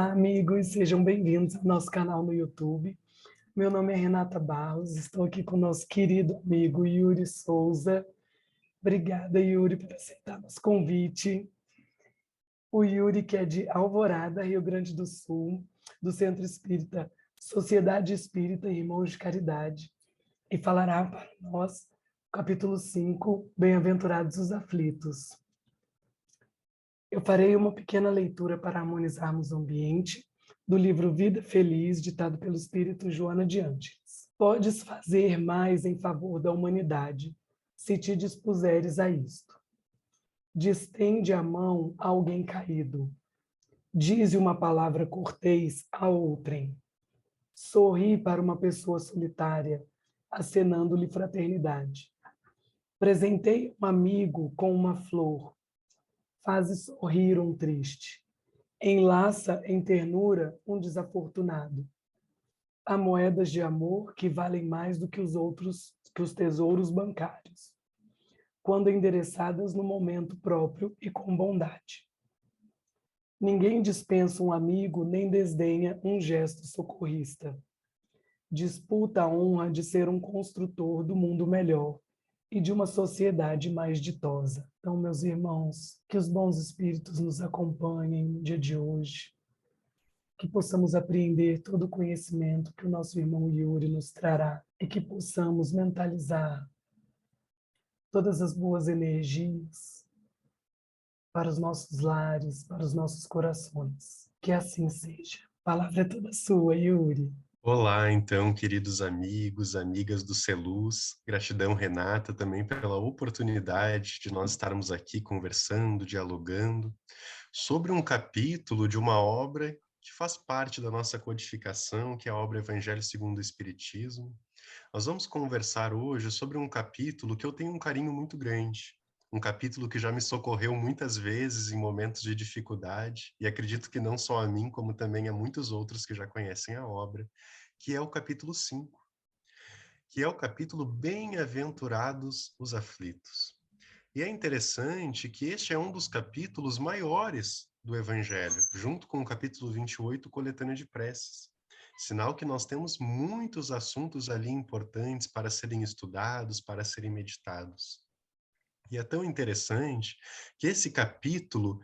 Olá, amigos, sejam bem-vindos ao nosso canal no YouTube. Meu nome é Renata Barros, estou aqui com o nosso querido amigo Yuri Souza. Obrigada, Yuri, por aceitar nosso convite. O Yuri, que é de Alvorada, Rio Grande do Sul, do Centro Espírita Sociedade Espírita e Irmãos de Caridade, e falará para nós o capítulo 5, Bem-aventurados os aflitos. Eu farei uma pequena leitura para harmonizarmos o ambiente do livro Vida Feliz, ditado pelo Espírito Joana de Ângeles. Podes fazer mais em favor da humanidade, se te dispuseres a isto. Distende a mão a alguém caído. Dize uma palavra cortês a outrem. Sorri para uma pessoa solitária, acenando-lhe fraternidade. Presentei um amigo com uma flor. Faze sorrir um triste. Enlaça em ternura um desafortunado. Há moedas de amor que valem mais do que os tesouros bancários, quando endereçadas no momento próprio e com bondade. Ninguém dispensa um amigo nem desdenha um gesto socorrista. Disputa a honra de ser um construtor do mundo melhor e de uma sociedade mais ditosa. Então, meus irmãos, que os bons espíritos nos acompanhem no dia de hoje, que possamos apreender todo o conhecimento que o nosso irmão Yuri nos trará e que possamos mentalizar todas as boas energias para os nossos lares, para os nossos corações. Que assim seja. A palavra é toda sua, Yuri. Olá, então, queridos amigos, amigas do Celuz. Gratidão, Renata, também pela oportunidade de nós estarmos aqui conversando, dialogando sobre um capítulo de uma obra que faz parte da nossa codificação, que é a obra Evangelho segundo o Espiritismo. Nós vamos conversar hoje sobre um capítulo que eu tenho um carinho muito grande, um capítulo que já me socorreu muitas vezes em momentos de dificuldade, e acredito que não só a mim, como também a muitos outros que já conhecem a obra, que é o capítulo 5, que é o capítulo Bem-aventurados os aflitos. E é interessante que este é um dos capítulos maiores do Evangelho, junto com o capítulo 28, Coletânea de Preces. Sinal que nós temos muitos assuntos ali importantes para serem estudados, para serem meditados. E é tão interessante que esse capítulo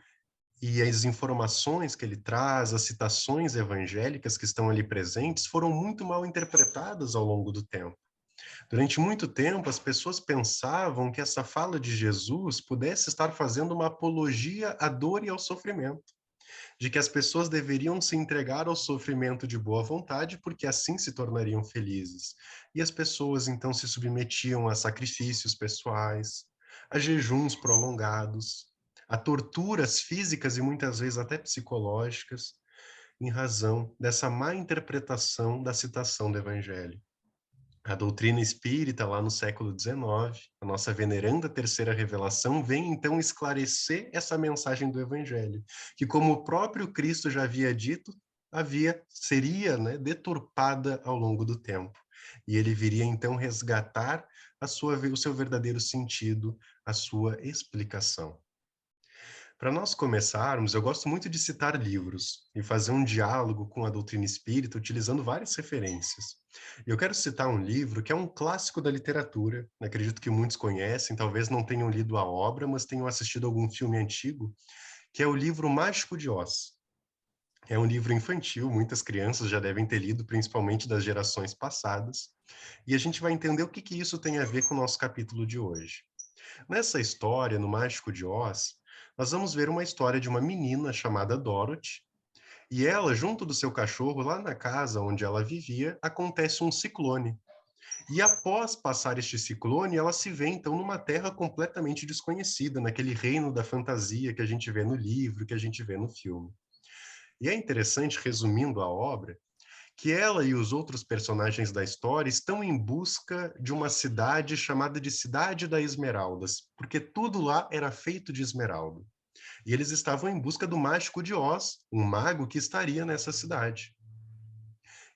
e as informações que ele traz, as citações evangélicas que estão ali presentes, foram muito mal interpretadas ao longo do tempo. Durante muito tempo, as pessoas pensavam que essa fala de Jesus pudesse estar fazendo uma apologia à dor e ao sofrimento, de que as pessoas deveriam se entregar ao sofrimento de boa vontade, porque assim se tornariam felizes. E as pessoas então se submetiam a sacrifícios pessoais, a jejuns prolongados, a torturas físicas e muitas vezes até psicológicas, em razão dessa má interpretação da citação do Evangelho. A doutrina espírita, lá no século XIX, a nossa veneranda terceira revelação, vem então esclarecer essa mensagem do Evangelho, que, como o próprio Cristo já havia dito, seria, né, deturpada ao longo do tempo. E ele viria então resgatar o seu verdadeiro sentido, a sua explicação. Para nós começarmos, eu gosto muito de citar livros e fazer um diálogo com a doutrina espírita utilizando várias referências. Eu quero citar um livro que é um clássico da literatura, acredito que muitos conhecem, talvez não tenham lido a obra, mas tenham assistido algum filme antigo, que é o livro Mágico de Oz. É um livro infantil, muitas crianças já devem ter lido, principalmente das gerações passadas, e a gente vai entender o que isso tem a ver com o nosso capítulo de hoje. Nessa história, no Mágico de Oz, nós vamos ver uma história de uma menina chamada Dorothy, e ela, junto do seu cachorro, lá na casa onde ela vivia, acontece um ciclone. E após passar este ciclone, ela se vê então numa terra completamente desconhecida, naquele reino da fantasia que a gente vê no livro, que a gente vê no filme. E é interessante, resumindo a obra, que ela e os outros personagens da história estão em busca de uma cidade chamada de Cidade das Esmeraldas, porque tudo lá era feito de esmeralda. E eles estavam em busca do Mágico de Oz, um mago que estaria nessa cidade.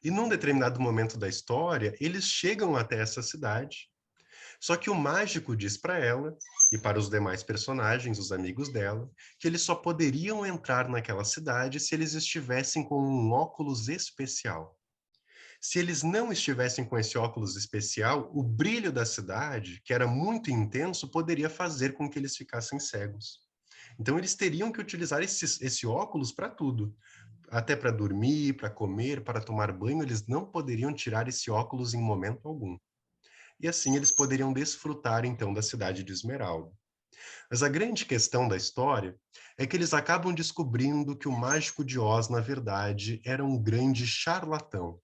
E num determinado momento da história, eles chegam até essa cidade, Só que o mágico diz para ela, e para os demais personagens, os amigos dela, que eles só poderiam entrar naquela cidade se eles estivessem com um óculos especial. Se eles não estivessem com esse óculos especial, o brilho da cidade, que era muito intenso, poderia fazer com que eles ficassem cegos. Então, eles teriam que utilizar esse óculos para tudo. Até para dormir, para comer, para tomar banho, eles não poderiam tirar esse óculos em momento algum. E assim eles poderiam desfrutar, então, da cidade de Esmeralda. Mas a grande questão da história é que eles acabam descobrindo que o mágico de Oz, na verdade, era um grande charlatão.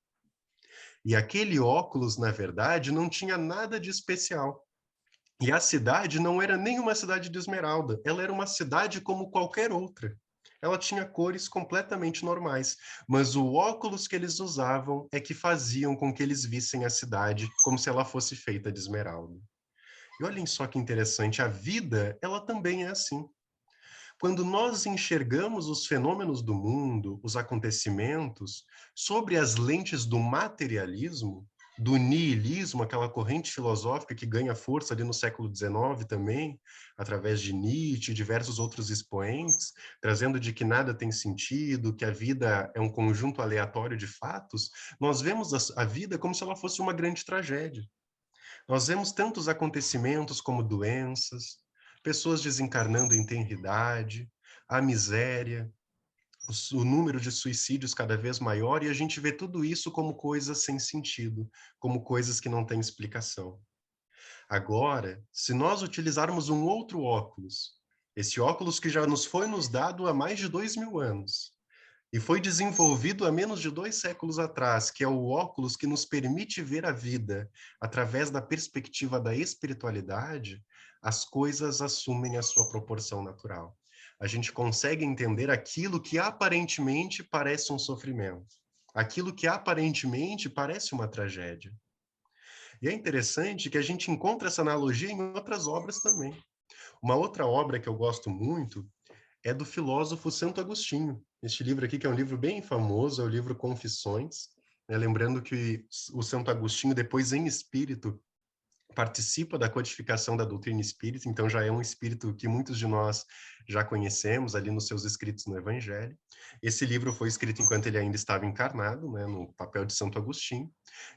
E aquele óculos, na verdade, não tinha nada de especial. E a cidade não era nem uma cidade de Esmeralda, ela era uma cidade como qualquer outra. Ela tinha cores completamente normais, mas o óculos que eles usavam é que faziam com que eles vissem a cidade como se ela fosse feita de esmeralda. E olhem só que interessante, a vida, ela também é assim. Quando nós enxergamos os fenômenos do mundo, os acontecimentos, sobre as lentes do materialismo, do niilismo, aquela corrente filosófica que ganha força ali no século XIX também, através de Nietzsche e diversos outros expoentes, trazendo de que nada tem sentido, que a vida é um conjunto aleatório de fatos, nós vemos a vida como se ela fosse uma grande tragédia. Nós vemos tantos acontecimentos como doenças, pessoas desencarnando em tenridade, a miséria, o número de suicídios cada vez maior, e a gente vê tudo isso como coisas sem sentido, como coisas que não têm explicação. Agora, se nós utilizarmos um outro óculos, esse óculos que já nos dado há mais de 2000 anos, e foi desenvolvido há menos de 2 séculos atrás, que é o óculos que nos permite ver a vida através da perspectiva da espiritualidade, as coisas assumem a sua proporção natural. A gente consegue entender aquilo que aparentemente parece um sofrimento, aquilo que aparentemente parece uma tragédia. E é interessante que a gente encontra essa analogia em outras obras também. Uma outra obra que eu gosto muito é do filósofo Santo Agostinho. Este livro aqui, que é um livro bem famoso, é o livro Confissões, né? Lembrando que o Santo Agostinho, depois em espírito, participa da codificação da doutrina espírita, então já é um espírito que muitos de nós já conhecemos ali nos seus escritos no Evangelho. Esse livro foi escrito enquanto ele ainda estava encarnado, né, no papel de Santo Agostinho,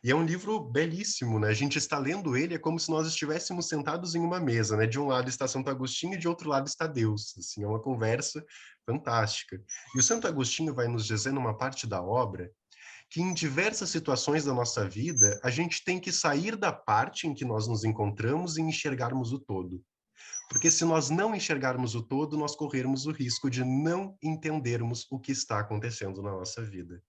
e é um livro belíssimo, né? A gente está lendo ele, é como se nós estivéssemos sentados em uma mesa, né? De um lado está Santo Agostinho e de outro lado está Deus. Assim, é uma conversa fantástica. E o Santo Agostinho vai nos dizer numa parte da obra que em diversas situações da nossa vida, a gente tem que sair da parte em que nós nos encontramos e enxergarmos o todo. Porque se nós não enxergarmos o todo, nós corrermos o risco de não entendermos o que está acontecendo na nossa vida.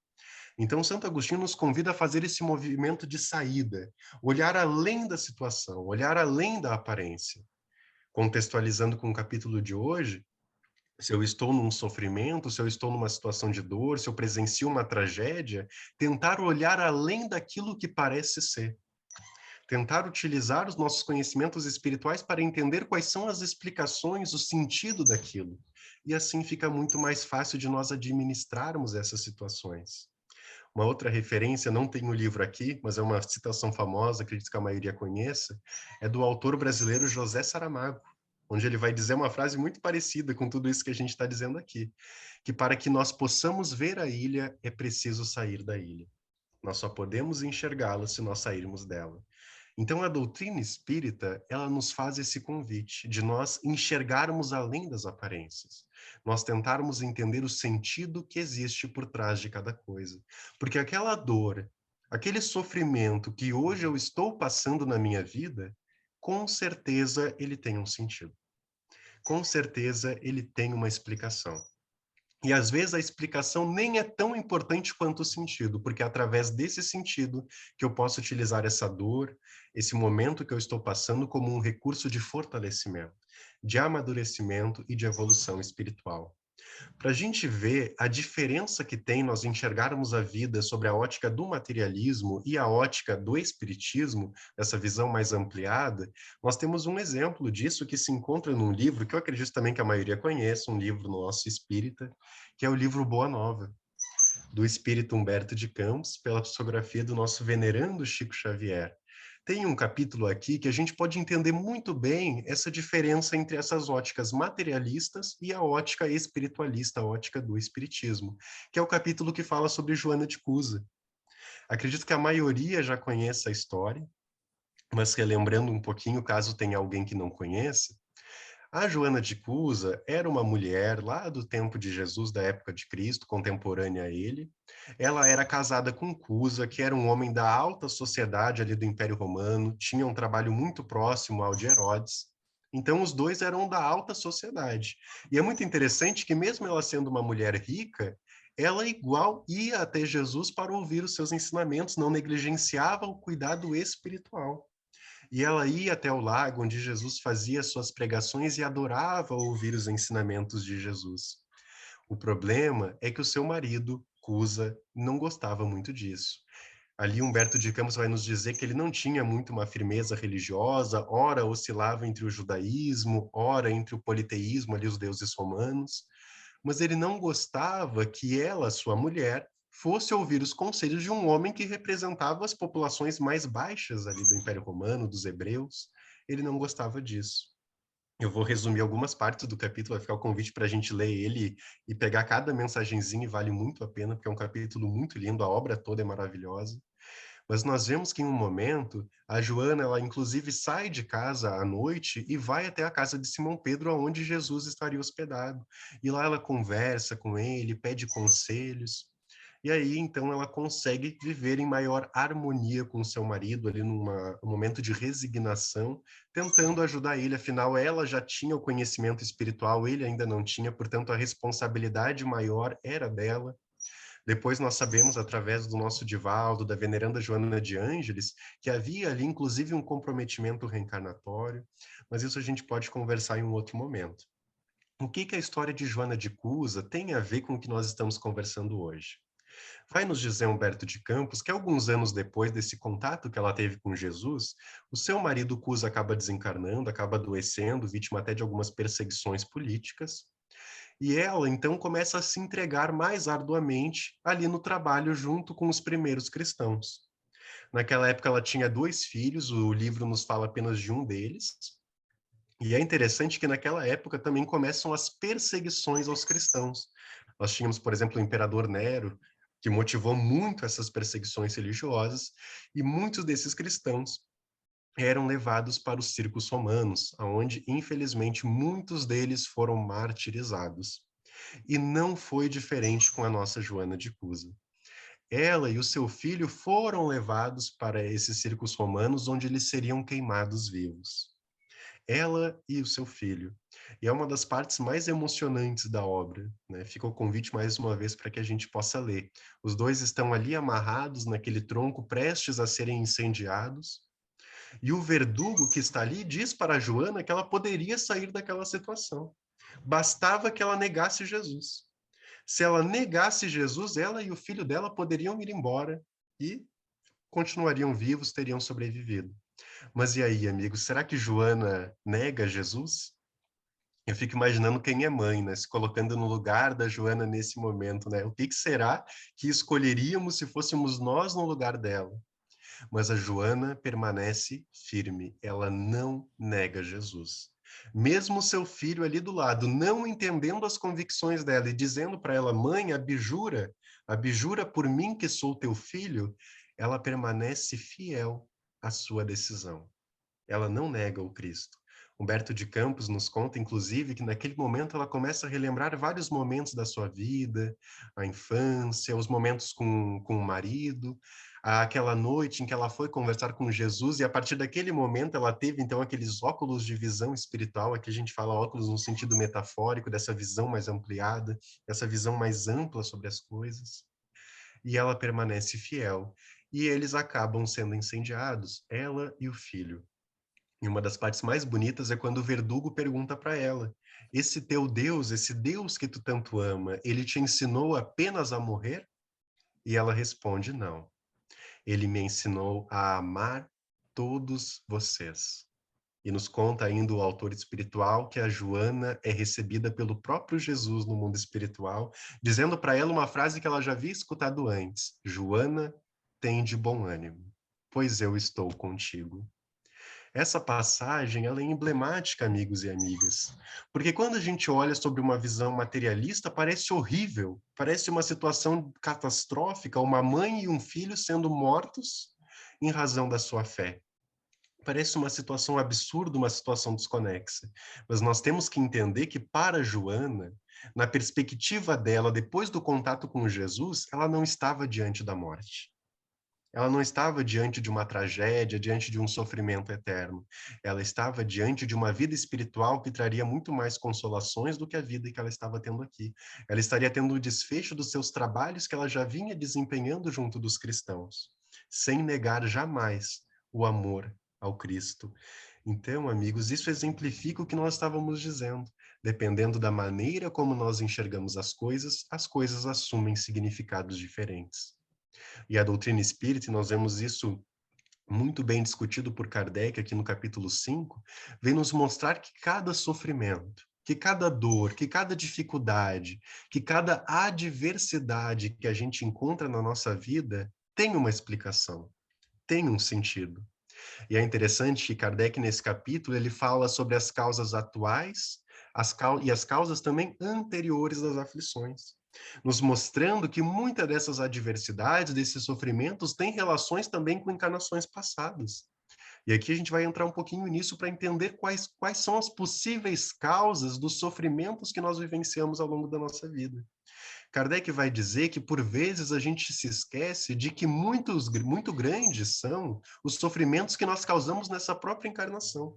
Então, Santo Agostinho nos convida a fazer esse movimento de saída, olhar além da situação, olhar além da aparência. Contextualizando com o capítulo de hoje, se eu estou num sofrimento, se eu estou numa situação de dor, se eu presencio uma tragédia, tentar olhar além daquilo que parece ser. Tentar utilizar os nossos conhecimentos espirituais para entender quais são as explicações, o sentido daquilo. E assim fica muito mais fácil de nós administrarmos essas situações. Uma outra referência, não tem o livro aqui, mas é uma citação famosa, acredito que a maioria conheça, é do autor brasileiro José Saramago, onde ele vai dizer uma frase muito parecida com tudo isso que a gente está dizendo aqui, que para que nós possamos ver a ilha, é preciso sair da ilha. Nós só podemos enxergá-la se nós sairmos dela. Então, a doutrina espírita, ela nos faz esse convite de nós enxergarmos além das aparências, nós tentarmos entender o sentido que existe por trás de cada coisa. Porque aquela dor, aquele sofrimento que hoje eu estou passando na minha vida, com certeza ele tem um sentido. Com certeza ele tem uma explicação. E às vezes a explicação nem é tão importante quanto o sentido, porque é através desse sentido que eu posso utilizar essa dor, esse momento que eu estou passando como um recurso de fortalecimento, de amadurecimento e de evolução espiritual. Para a gente ver a diferença que tem nós enxergarmos a vida sobre a ótica do materialismo e a ótica do espiritismo, essa visão mais ampliada, nós temos um exemplo disso que se encontra num livro que eu acredito também que a maioria conhece, um livro nosso espírita, que é o livro Boa Nova, do espírito Humberto de Campos, pela psicografia do nosso venerando Chico Xavier. Tem um capítulo aqui que a gente pode entender muito bem essa diferença entre essas óticas materialistas e a ótica espiritualista, a ótica do espiritismo, que é o capítulo que fala sobre Joana de Cusa. Acredito que a maioria já conheça a história, mas relembrando um pouquinho, caso tenha alguém que não conheça, a Joana de Cusa era uma mulher lá do tempo de Jesus, da época de Cristo, contemporânea a ele. Ela era casada com Cusa, que era um homem da alta sociedade ali do Império Romano, tinha um trabalho muito próximo ao de Herodes. Então, os dois eram da alta sociedade. E é muito interessante que, mesmo ela sendo uma mulher rica, ela igual ia até Jesus para ouvir os seus ensinamentos, não negligenciava o cuidado espiritual. E ela ia até o lago onde Jesus fazia suas pregações e adorava ouvir os ensinamentos de Jesus. O problema é que o seu marido, Cusa, não gostava muito disso. Ali Humberto de Campos vai nos dizer que ele não tinha muito uma firmeza religiosa, ora oscilava entre o judaísmo, ora entre o politeísmo, ali os deuses romanos, mas ele não gostava que ela, sua mulher, fosse ouvir os conselhos de um homem que representava as populações mais baixas ali do Império Romano, dos hebreus. Ele não gostava disso. Eu vou resumir algumas partes do capítulo, vai ficar o convite para a gente ler ele e pegar cada mensagenzinha, e vale muito a pena, porque é um capítulo muito lindo, a obra toda é maravilhosa. Mas nós vemos que em um momento, a Joana, ela inclusive sai de casa à noite e vai até a casa de Simão Pedro, onde Jesus estaria hospedado. E lá ela conversa com ele, pede conselhos. E aí, então, ela consegue viver em maior harmonia com seu marido, ali num momento de resignação, tentando ajudar ele. Afinal, ela já tinha o conhecimento espiritual, ele ainda não tinha, portanto, a responsabilidade maior era dela. Depois nós sabemos, através do nosso Divaldo, da veneranda Joana de Ângeles, que havia ali, inclusive, um comprometimento reencarnatório, mas isso a gente pode conversar em um outro momento. O que a história de Joana de Cusa tem a ver com o que nós estamos conversando hoje? Vai nos dizer Humberto de Campos que alguns anos depois desse contato que ela teve com Jesus, o seu marido Cusa acaba desencarnando, acaba adoecendo, vítima até de algumas perseguições políticas, e ela, então, começa a se entregar mais arduamente ali no trabalho junto com os primeiros cristãos. Naquela época, ela tinha 2 filhos, o livro nos fala apenas de um deles. E é interessante que naquela época também começam as perseguições aos cristãos. Nós tínhamos, por exemplo, o imperador Nero, que motivou muito essas perseguições religiosas, e muitos desses cristãos eram levados para os circos romanos, onde, infelizmente, muitos deles foram martirizados. E não foi diferente com a nossa Joana de Cusa. Ela e o seu filho foram levados para esses circos romanos, onde eles seriam queimados vivos. Ela e o seu filho. E é uma das partes mais emocionantes da obra, né? Fica o convite mais uma vez para que a gente possa ler. Os dois estão ali amarrados naquele tronco, prestes a serem incendiados, e o verdugo que está ali diz para a Joana que ela poderia sair daquela situação. Bastava que ela negasse Jesus. Se ela negasse Jesus, ela e o filho dela poderiam ir embora e continuariam vivos, teriam sobrevivido. Mas e aí, amigos, será que Joana nega Jesus? Eu fico imaginando quem é mãe, né? Se colocando no lugar da Joana nesse momento, né? O que será que escolheríamos se fôssemos nós no lugar dela? Mas a Joana permanece firme, ela não nega Jesus. Mesmo seu filho ali do lado, não entendendo as convicções dela e dizendo para ela, mãe, abjura por mim que sou teu filho, ela permanece fiel à sua decisão. Ela não nega o Cristo. Humberto de Campos nos conta, inclusive, que naquele momento ela começa a relembrar vários momentos da sua vida, a infância, os momentos com o marido, aquela noite em que ela foi conversar com Jesus, e a partir daquele momento ela teve, então, aqueles óculos de visão espiritual, aqui a gente fala óculos no sentido metafórico, dessa visão mais ampliada, essa visão mais ampla sobre as coisas, e ela permanece fiel. E eles acabam sendo incendiados, ela e o filho. E uma das partes mais bonitas é quando o verdugo pergunta para ela: esse teu Deus, esse Deus que tu tanto ama, ele te ensinou apenas a morrer? E ela responde: não. Ele me ensinou a amar todos vocês. E nos conta ainda o autor espiritual que a Joana é recebida pelo próprio Jesus no mundo espiritual, dizendo para ela uma frase que ela já havia escutado antes: Joana, tem de bom ânimo, pois eu estou contigo. Essa passagem, ela é emblemática, amigos e amigas, porque quando a gente olha sobre uma visão materialista, parece horrível, parece uma situação catastrófica, uma mãe e um filho sendo mortos em razão da sua fé. Parece uma situação absurda, uma situação desconexa. Mas nós temos que entender que para Joana, na perspectiva dela, depois do contato com Jesus, ela não estava diante da morte. Ela não estava diante de uma tragédia, diante de um sofrimento eterno. Ela estava diante de uma vida espiritual que traria muito mais consolações do que a vida que ela estava tendo aqui. Ela estaria tendo o desfecho dos seus trabalhos que ela já vinha desempenhando junto dos cristãos, sem negar jamais o amor ao Cristo. Então, amigos, isso exemplifica o que nós estávamos dizendo. Dependendo da maneira como nós enxergamos as coisas assumem significados diferentes. E a doutrina espírita, e nós vemos isso muito bem discutido por Kardec aqui no capítulo 5, vem nos mostrar que cada sofrimento, que cada dor, que cada dificuldade, que cada adversidade que a gente encontra na nossa vida tem uma explicação, tem um sentido. E é interessante que Kardec, nesse capítulo, ele fala sobre as causas atuais e as causas também anteriores das aflições, nos mostrando que muitas dessas adversidades, desses sofrimentos, têm relações também com encarnações passadas. E aqui a gente vai entrar um pouquinho nisso para entender quais são as possíveis causas dos sofrimentos que nós vivenciamos ao longo da nossa vida. Kardec vai dizer que, por vezes, a gente se esquece de que muito grandes são os sofrimentos que nós causamos nessa própria encarnação.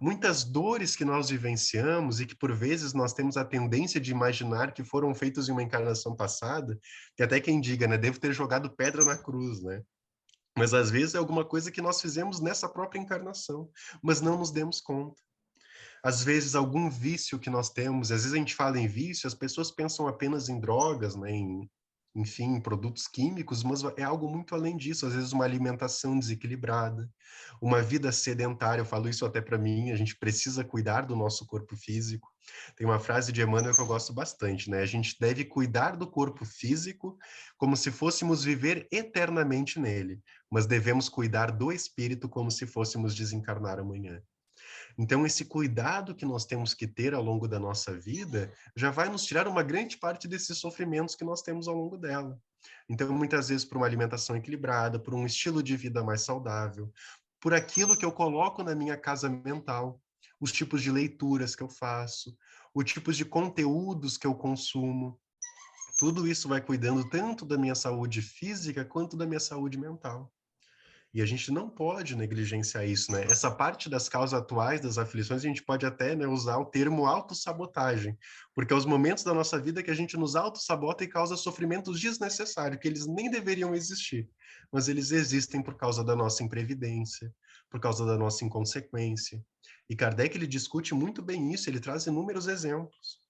Muitas dores que nós vivenciamos e que, por vezes, nós temos a tendência de imaginar que foram feitos em uma encarnação passada, que até quem diga, né, devo ter jogado pedra na cruz, né? Mas, às vezes, é alguma coisa que nós fizemos nessa própria encarnação, mas não nos demos conta. Às vezes, algum vício que nós temos, às vezes a gente fala em vício, as pessoas pensam apenas em drogas, né, enfim, em produtos químicos, mas é algo muito além disso. Às vezes, uma alimentação desequilibrada, uma vida sedentária, eu falo isso até para mim, a gente precisa cuidar do nosso corpo físico. Tem uma frase de Emmanuel que eu gosto bastante, né? A gente deve cuidar do corpo físico como se fôssemos viver eternamente nele, mas devemos cuidar do espírito como se fôssemos desencarnar amanhã. Então, esse cuidado que nós temos que ter ao longo da nossa vida já vai nos tirar uma grande parte desses sofrimentos que nós temos ao longo dela. Então, muitas vezes, por uma alimentação equilibrada, por um estilo de vida mais saudável, por aquilo que eu coloco na minha casa mental, os tipos de leituras que eu faço, os tipos de conteúdos que eu consumo, tudo isso vai cuidando tanto da minha saúde física quanto da minha saúde mental. E a gente não pode negligenciar isso, né? Essa parte das causas atuais das aflições, a gente pode até, né, usar o termo autossabotagem, porque é os momentos da nossa vida que a gente nos autossabota e causa sofrimentos desnecessários, que eles nem deveriam existir, mas eles existem por causa da nossa imprevidência, por causa da nossa inconsequência. E Kardec, ele discute muito bem isso, ele traz inúmeros exemplos.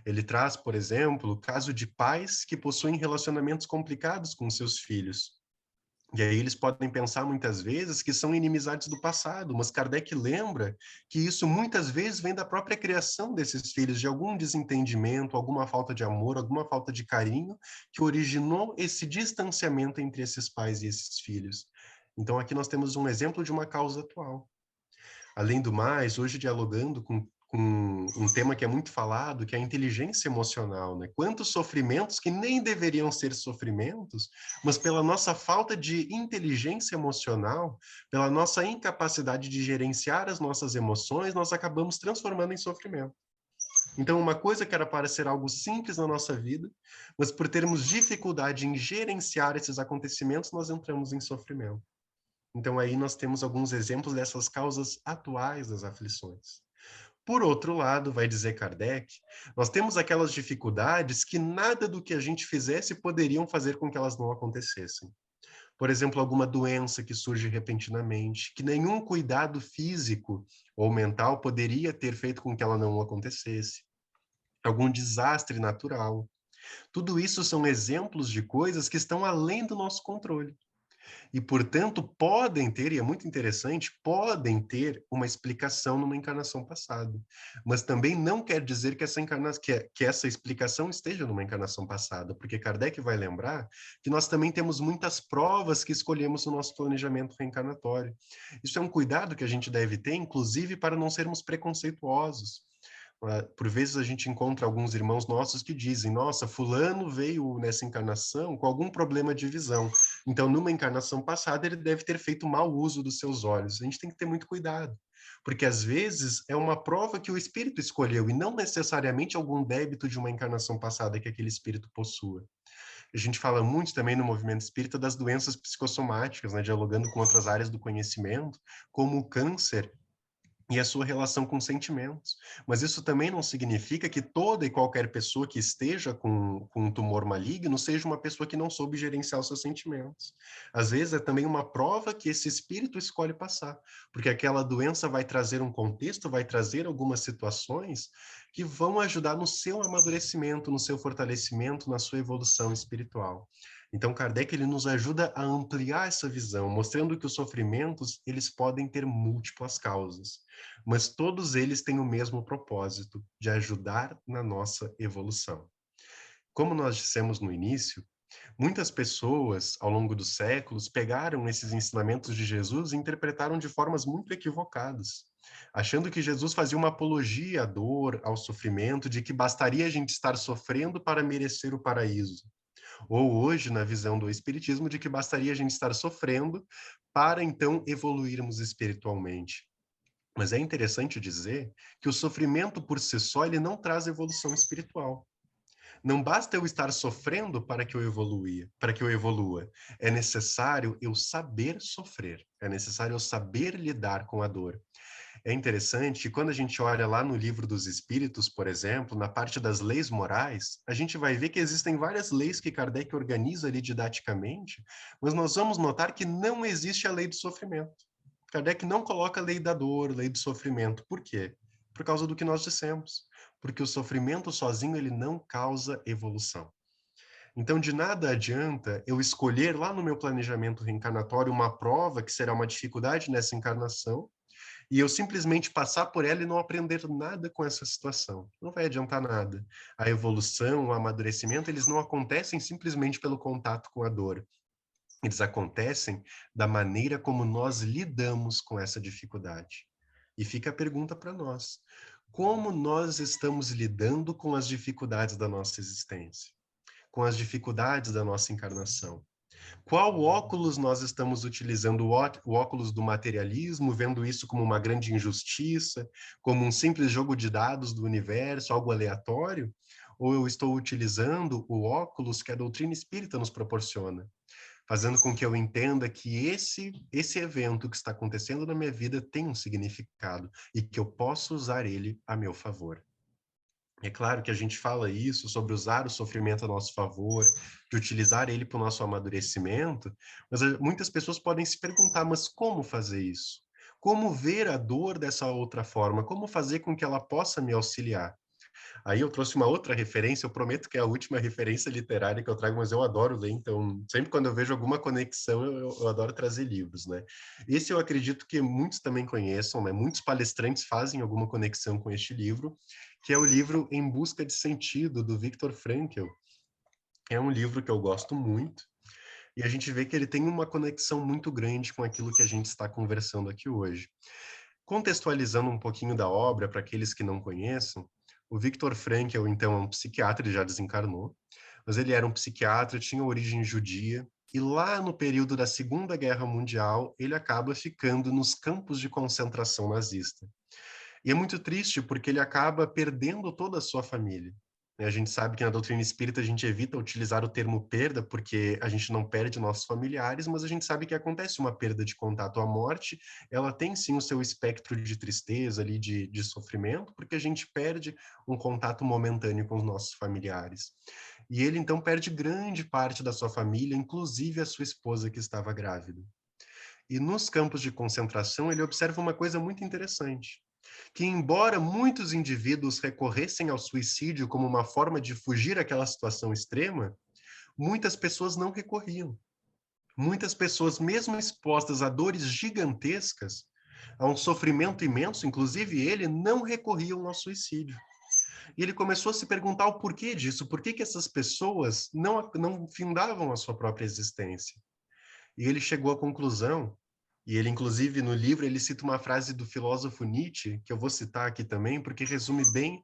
Ele traz, por exemplo, o caso de pais que possuem relacionamentos complicados com seus filhos. E aí eles podem pensar muitas vezes que são inimizades do passado, mas Kardec lembra que isso muitas vezes vem da própria criação desses filhos, de algum desentendimento, alguma falta de amor, alguma falta de carinho, que originou esse distanciamento entre esses pais e esses filhos. Então aqui nós temos um exemplo de uma causa atual. Além do mais, hoje dialogando com um tema que é muito falado, que é a inteligência emocional, né? Quantos sofrimentos que nem deveriam ser sofrimentos, mas pela nossa falta de inteligência emocional, pela nossa incapacidade de gerenciar as nossas emoções, nós acabamos transformando em sofrimento. Então, uma coisa que era para ser algo simples na nossa vida, mas por termos dificuldade em gerenciar esses acontecimentos, nós entramos em sofrimento. Então, aí nós temos alguns exemplos dessas causas atuais das aflições. Por outro lado, vai dizer Kardec, nós temos aquelas dificuldades que nada do que a gente fizesse poderiam fazer com que elas não acontecessem. Por exemplo, alguma doença que surge repentinamente, que nenhum cuidado físico ou mental poderia ter feito com que ela não acontecesse. Algum desastre natural. Tudo isso são exemplos de coisas que estão além do nosso controle. E, portanto, podem ter, e é muito interessante, podem ter uma explicação numa encarnação passada. Mas também não quer dizer que que essa explicação esteja numa encarnação passada, porque Kardec vai lembrar que nós também temos muitas provas que escolhemos no nosso planejamento reencarnatório. Isso é um cuidado que a gente deve ter, inclusive para não sermos preconceituosos. Por vezes a gente encontra alguns irmãos nossos que dizem: nossa, fulano veio nessa encarnação com algum problema de visão. Então, numa encarnação passada, ele deve ter feito mau uso dos seus olhos. A gente tem que ter muito cuidado, porque às vezes é uma prova que o espírito escolheu e não necessariamente algum débito de uma encarnação passada que aquele espírito possua. A gente fala muito também no movimento espírita das doenças psicossomáticas, né, dialogando com outras áreas do conhecimento, como o câncer e a sua relação com sentimentos. Mas isso também não significa que toda e qualquer pessoa que esteja com um tumor maligno seja uma pessoa que não soube gerenciar os seus sentimentos. Às vezes é também uma prova que esse espírito escolhe passar, porque aquela doença vai trazer um contexto, vai trazer algumas situações que vão ajudar no seu amadurecimento, no seu fortalecimento, na sua evolução espiritual. Então, Kardec ele nos ajuda a ampliar essa visão, mostrando que os sofrimentos eles podem ter múltiplas causas, mas todos eles têm o mesmo propósito, de ajudar na nossa evolução. Como nós dissemos no início, muitas pessoas, ao longo dos séculos, pegaram esses ensinamentos de Jesus e interpretaram de formas muito equivocadas, achando que Jesus fazia uma apologia à dor, ao sofrimento, de que bastaria a gente estar sofrendo para merecer o paraíso. Ou hoje, na visão do Espiritismo, de que bastaria a gente estar sofrendo para então evoluirmos espiritualmente. Mas é interessante dizer que o sofrimento por si só ele não traz evolução espiritual. Não basta eu estar sofrendo para que eu evolua. É necessário eu saber sofrer. É necessário eu saber lidar com a dor. É interessante que quando a gente olha lá no Livro dos Espíritos, por exemplo, na parte das leis morais, a gente vai ver que existem várias leis que Kardec organiza ali didaticamente, mas nós vamos notar que não existe a lei do sofrimento. Kardec não coloca a lei da dor, lei do sofrimento. Por quê? Por causa do que nós dissemos. Porque o sofrimento sozinho ele não causa evolução. Então, de nada adianta eu escolher lá no meu planejamento reencarnatório uma prova que será uma dificuldade nessa encarnação, e eu simplesmente passar por ela e não aprender nada com essa situação. Não vai adiantar nada. A evolução, o amadurecimento, eles não acontecem simplesmente pelo contato com a dor. Eles acontecem da maneira como nós lidamos com essa dificuldade. E fica a pergunta para nós: como nós estamos lidando com as dificuldades da nossa existência? Com as dificuldades da nossa encarnação? Qual óculos nós estamos utilizando? O óculos do materialismo, vendo isso como uma grande injustiça, como um simples jogo de dados do universo, algo aleatório? Ou eu estou utilizando o óculos que a doutrina espírita nos proporciona, fazendo com que eu entenda que esse evento que está acontecendo na minha vida tem um significado e que eu posso usar ele a meu favor? É claro que a gente fala isso sobre usar o sofrimento a nosso favor, de utilizar ele para o nosso amadurecimento, mas muitas pessoas podem se perguntar, mas como fazer isso? Como ver a dor dessa outra forma? Como fazer com que ela possa me auxiliar? Aí eu trouxe uma outra referência, eu prometo que é a última referência literária que eu trago, mas eu adoro ler, então sempre quando eu vejo alguma conexão, eu adoro trazer livros, né? Esse eu acredito que muitos também conheçam, né? Muitos palestrantes fazem alguma conexão com este livro, que é o livro Em Busca de Sentido, do Viktor Frankl. É um livro que eu gosto muito, e a gente vê que ele tem uma conexão muito grande com aquilo que a gente está conversando aqui hoje. Contextualizando um pouquinho da obra para aqueles que não conheçam, o Viktor Frankl, então, é um psiquiatra, ele já desencarnou, mas ele era um psiquiatra, tinha origem judia, e lá no período da Segunda Guerra Mundial, ele acaba ficando nos campos de concentração nazista. E é muito triste porque ele acaba perdendo toda a sua família. A gente sabe que na doutrina espírita a gente evita utilizar o termo perda porque a gente não perde nossos familiares, mas a gente sabe que acontece uma perda de contato. A morte, ela tem sim o seu espectro de tristeza ali, de sofrimento, porque a gente perde um contato momentâneo com os nossos familiares. E ele então perde grande parte da sua família, inclusive a sua esposa que estava grávida. E nos campos de concentração ele observa uma coisa muito interessante, que embora muitos indivíduos recorressem ao suicídio como uma forma de fugir àquela situação extrema, muitas pessoas não recorriam. Muitas pessoas, mesmo expostas a dores gigantescas, a um sofrimento imenso, inclusive ele, não recorriam ao suicídio. E ele começou a se perguntar o porquê disso, por que que essas pessoas não findavam a sua própria existência. E ele chegou à conclusão, e ele, inclusive, no livro, ele cita uma frase do filósofo Nietzsche, que eu vou citar aqui também, porque resume bem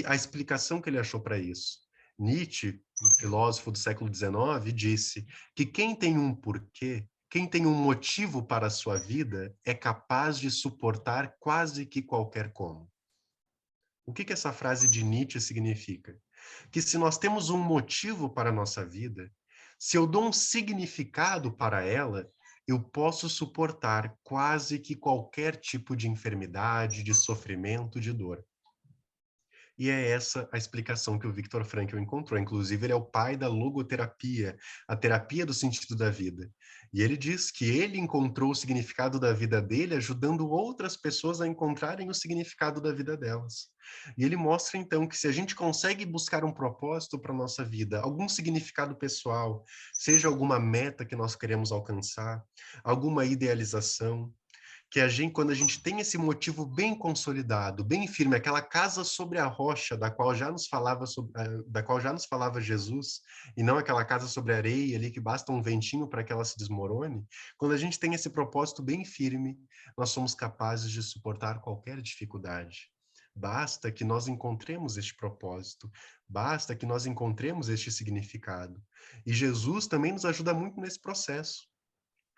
a explicação que ele achou para isso. Nietzsche, um filósofo do século XIX, disse que quem tem um porquê, quem tem um motivo para a sua vida, é capaz de suportar quase que qualquer como. O que essa frase de Nietzsche significa? Que se nós temos um motivo para a nossa vida, se eu dou um significado para ela, eu posso suportar quase que qualquer tipo de enfermidade, de sofrimento, de dor. E é essa a explicação que o Viktor Frankl encontrou. Inclusive, ele é o pai da logoterapia, a terapia do sentido da vida. E ele diz que ele encontrou o significado da vida dele ajudando outras pessoas a encontrarem o significado da vida delas. E ele mostra, então, que se a gente consegue buscar um propósito para a nossa vida, algum significado pessoal, seja alguma meta que nós queremos alcançar, alguma idealização, que a gente, quando a gente tem esse motivo bem consolidado, bem firme, aquela casa sobre a rocha da qual já nos falava Jesus, e não aquela casa sobre a areia ali que basta um ventinho para que ela se desmorone, quando a gente tem esse propósito bem firme, nós somos capazes de suportar qualquer dificuldade. Basta que nós encontremos este propósito, basta que nós encontremos este significado. E Jesus também nos ajuda muito nesse processo,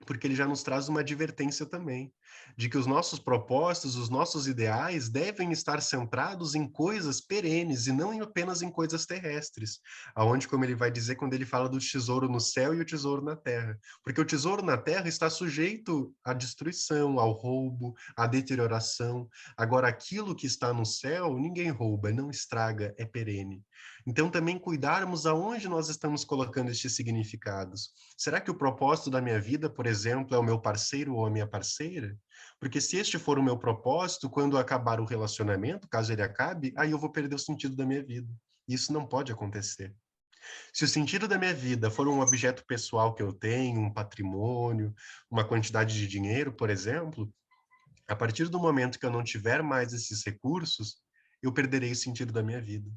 porque ele já nos traz uma advertência também, de que os nossos propósitos, os nossos ideais devem estar centrados em coisas perenes e não apenas em coisas terrestres, aonde, como ele vai dizer quando ele fala do tesouro no céu e o tesouro na terra, porque o tesouro na terra está sujeito à destruição, ao roubo, à deterioração. Agora, aquilo que está no céu, ninguém rouba, não estraga, é perene. Então, também cuidarmos aonde nós estamos colocando estes significados. Será que o propósito da minha vida, por exemplo, é o meu parceiro ou a minha parceira? Porque se este for o meu propósito, quando acabar o relacionamento, caso ele acabe, aí eu vou perder o sentido da minha vida. Isso não pode acontecer. Se o sentido da minha vida for um objeto pessoal que eu tenho, um patrimônio, uma quantidade de dinheiro, por exemplo, a partir do momento que eu não tiver mais esses recursos, eu perderei o sentido da minha vida.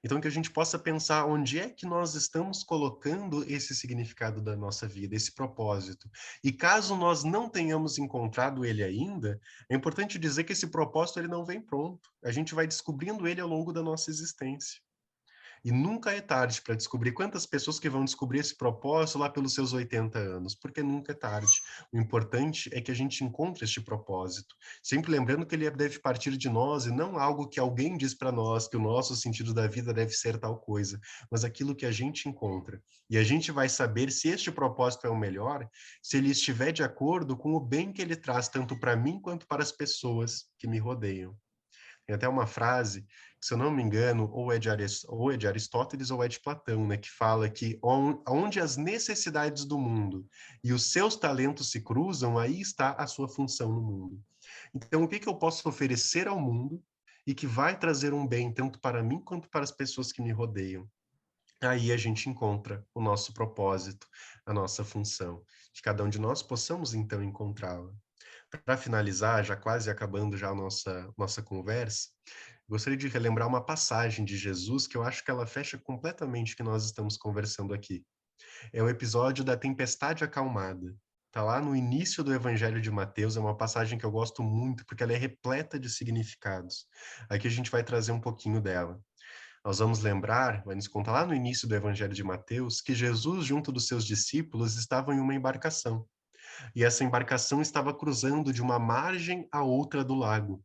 Então, que a gente possa pensar onde é que nós estamos colocando esse significado da nossa vida, esse propósito. E caso nós não tenhamos encontrado ele ainda, é importante dizer que esse propósito ele não vem pronto. A gente vai descobrindo ele ao longo da nossa existência. E nunca é tarde para descobrir quantas pessoas que vão descobrir esse propósito lá pelos seus 80 anos, porque nunca é tarde. O importante é que a gente encontre este propósito, sempre lembrando que ele deve partir de nós e não algo que alguém diz para nós, que o nosso sentido da vida deve ser tal coisa, mas aquilo que a gente encontra. E a gente vai saber se este propósito é o melhor, se ele estiver de acordo com o bem que ele traz tanto para mim quanto para as pessoas que me rodeiam. Tem até uma frase, se eu não me engano, ou é de Aristóteles ou é de Platão, né, que fala que onde as necessidades do mundo e os seus talentos se cruzam, aí está a sua função no mundo. Então, o que que eu posso oferecer ao mundo e que vai trazer um bem tanto para mim quanto para as pessoas que me rodeiam? Aí a gente encontra o nosso propósito, a nossa função. Que cada um de nós possamos, então, encontrá-la. Para finalizar, já quase acabando já a nossa conversa, gostaria de relembrar uma passagem de Jesus que eu acho que ela fecha completamente o que nós estamos conversando aqui. É o episódio da tempestade acalmada. Está lá no início do Evangelho de Mateus, é uma passagem que eu gosto muito porque ela é repleta de significados. Aqui a gente vai trazer um pouquinho dela. Nós vamos lembrar, vai nos contar lá no início do Evangelho de Mateus, que Jesus, junto dos seus discípulos, estavam em uma embarcação. E essa embarcação estava cruzando de uma margem à outra do lago.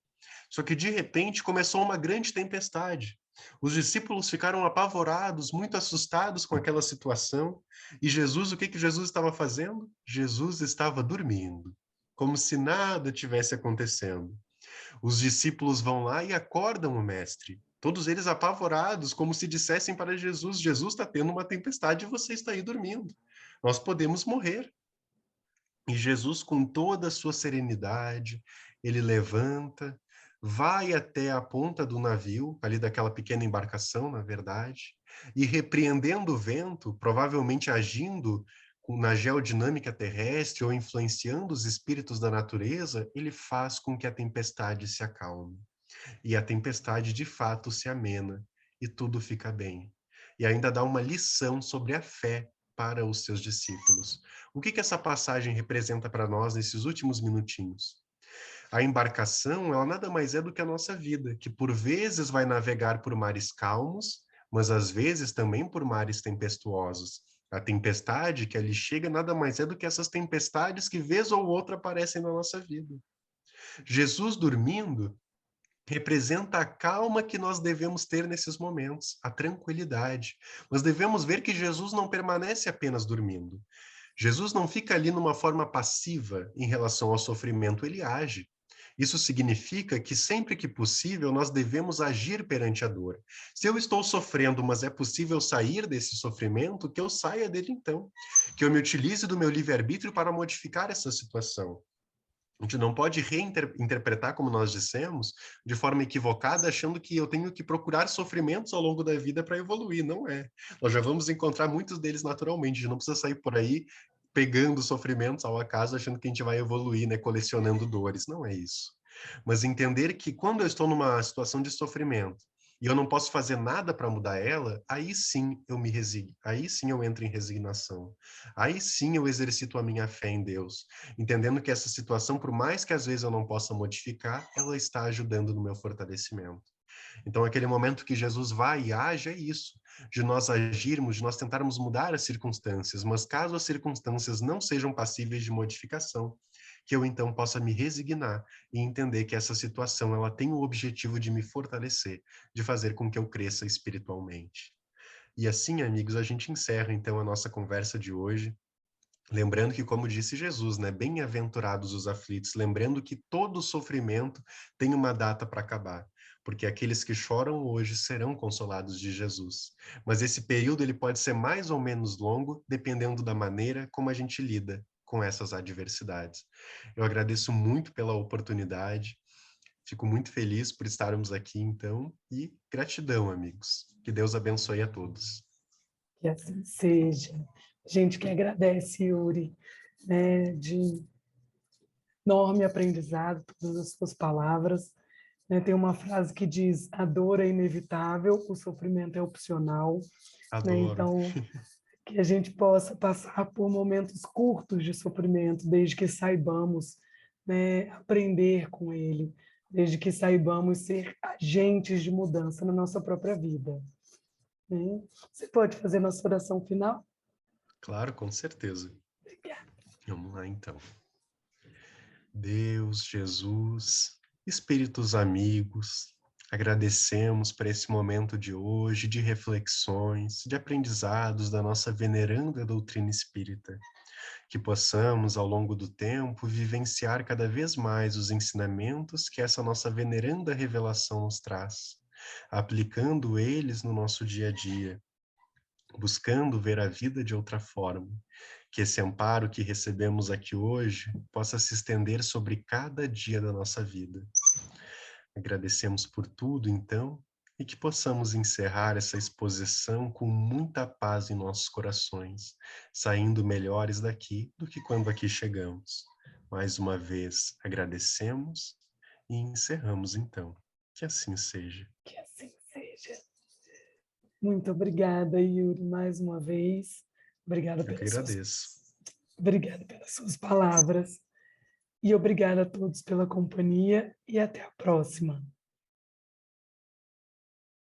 Só que de repente começou uma grande tempestade. Os discípulos ficaram apavorados, muito assustados com aquela situação. E Jesus, o que que Jesus estava fazendo? Jesus estava dormindo, como se nada tivesse acontecendo. Os discípulos vão lá e acordam o mestre. Todos eles apavorados, como se dissessem para Jesus: Jesus está tendo uma tempestade e você está aí dormindo. Nós podemos morrer. E Jesus, com toda a sua serenidade, ele levanta, vai até a ponta do navio, ali daquela pequena embarcação, na verdade, e repreendendo o vento, provavelmente agindo na geodinâmica terrestre ou influenciando os espíritos da natureza, ele faz com que a tempestade se acalme. E a tempestade de fato se amena e tudo fica bem. E ainda dá uma lição sobre a fé para os seus discípulos. O que essa passagem representa para nós nesses últimos minutinhos? A embarcação, ela nada mais é do que a nossa vida, que por vezes vai navegar por mares calmos, mas às vezes também por mares tempestuosos. A tempestade que ali chega nada mais é do que essas tempestades que vez ou outra aparecem na nossa vida. Jesus dormindo representa a calma que nós devemos ter nesses momentos, a tranquilidade. Nós devemos ver que Jesus não permanece apenas dormindo. Jesus não fica ali numa forma passiva em relação ao sofrimento, ele age. Isso significa que sempre que possível nós devemos agir perante a dor. Se eu estou sofrendo, mas é possível sair desse sofrimento, que eu saia dele então. Que eu me utilize do meu livre-arbítrio para modificar essa situação. A gente não pode reinterpretar, como nós dissemos, de forma equivocada, achando que eu tenho que procurar sofrimentos ao longo da vida para evoluir. Não é. Nós já vamos encontrar muitos deles naturalmente. A gente não precisa sair por aí pegando sofrimentos ao acaso, achando que a gente vai evoluir, né, colecionando dores. Não é isso. Mas entender que quando eu estou numa situação de sofrimento e eu não posso fazer nada para mudar ela, aí sim eu me resigno, aí sim eu entro em resignação. Aí sim eu exercito a minha fé em Deus, entendendo que essa situação, por mais que às vezes eu não possa modificar, ela está ajudando no meu fortalecimento. Então, aquele momento que Jesus vai e age é isso, de nós agirmos, de nós tentarmos mudar as circunstâncias, mas caso as circunstâncias não sejam passíveis de modificação, que eu então possa me resignar e entender que essa situação ela tem o objetivo de me fortalecer, de fazer com que eu cresça espiritualmente. E assim, amigos, a gente encerra então a nossa conversa de hoje. Lembrando que, como disse Jesus, né, bem-aventurados os aflitos, lembrando que todo sofrimento tem uma data para acabar, porque aqueles que choram hoje serão consolados de Jesus. Mas esse período ele pode ser mais ou menos longo, dependendo da maneira como a gente lida com essas adversidades. Eu agradeço muito pela oportunidade, fico muito feliz por estarmos aqui, então, e gratidão, amigos. Que Deus abençoe a todos. Que assim seja. A gente que agradece, Yuri, né, de enorme aprendizado, todas as suas palavras. Né? Tem uma frase que diz: a dor é inevitável, o sofrimento é opcional. Né? Adoro. Então, que a gente possa passar por momentos curtos de sofrimento, desde que saibamos, né, aprender com ele, desde que saibamos ser agentes de mudança na nossa própria vida. Né? Você pode fazer nossa oração final? Claro, com certeza. Obrigada. Vamos lá, então. Deus, Jesus, espíritos amigos, agradecemos por esse momento de hoje, de reflexões, de aprendizados da nossa veneranda doutrina espírita, que possamos, ao longo do tempo, vivenciar cada vez mais os ensinamentos que essa nossa veneranda revelação nos traz, aplicando eles no nosso dia a dia, buscando ver a vida de outra forma. Que esse amparo que recebemos aqui hoje possa se estender sobre cada dia da nossa vida. Agradecemos por tudo, então, e que possamos encerrar essa exposição com muita paz em nossos corações, saindo melhores daqui do que quando aqui chegamos. Mais uma vez, agradecemos e encerramos, então. Que assim seja. Que assim seja. Muito obrigada, Yuri, mais uma vez. Obrigada Eu que pelas suas, agradeço. obrigada pelas suas palavras. E obrigada a todos pela companhia e até a próxima.